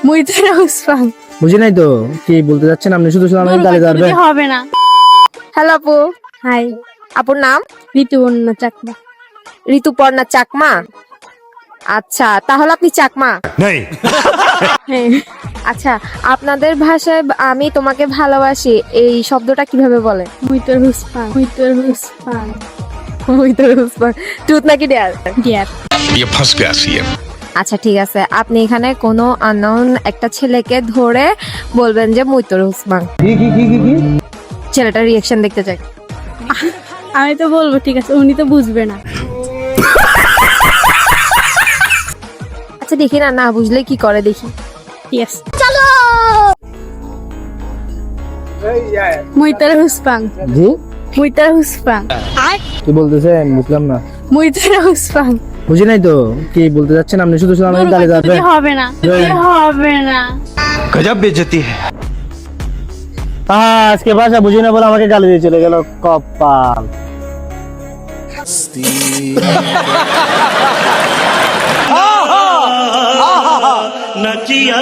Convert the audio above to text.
মুইতারা উসমান। বুঝি নাই তো কি বলতে যাচ্ছেন আপনি, শুধু শুধু আমাকে গালি দেবেন। হবে না। হ্যালো আপু, হাই, আপুর নাম ঋতুপর্ণা চাকমা। ঋতুপর্ণা চাকমা। আচ্ছা, তাহলে আপনি চাকমা? হ্যাঁ, আচ্ছা, আপনাদের ভাষায় আমি তোমাকে ভালোবাসি এই শব্দটা কিভাবে বলে? মুইতার উসমান, মুইতার উসমান। ট্রুথ নাকি ডেয়ার? ডিয়ার। ये फंस गया सीएम। আচ্ছা ঠিক আছে, আপনি এখানে কোনো আননোন একটা ছেলেকে ধরে বলবেন যে মুইতর উসমান। কি ছেলেটার রিয়েকশন দেখতে চাই। আমি তো বলবো ঠিক আছে, উনি তো বুঝবে না। আচ্ছা দেখি না, না বুঝলে কি করে দেখি। ঠিক আছে, মুইতারা উসমান, জি মুইতারা উসমান, কি বলতেছেন বুঝলাম না। মুইতারা উসমান। বুঝি নাই তো কি বলতে যাচ্ছেন আপনি, শুধু শুধু আমাকে গালি দেবেন। হবে না, হবে না। गजब बेइज्जती है। আজকে ভাষা বুঝি না বলে আমাকে গালি দিয়ে চলে গেল, কপাল। नचिया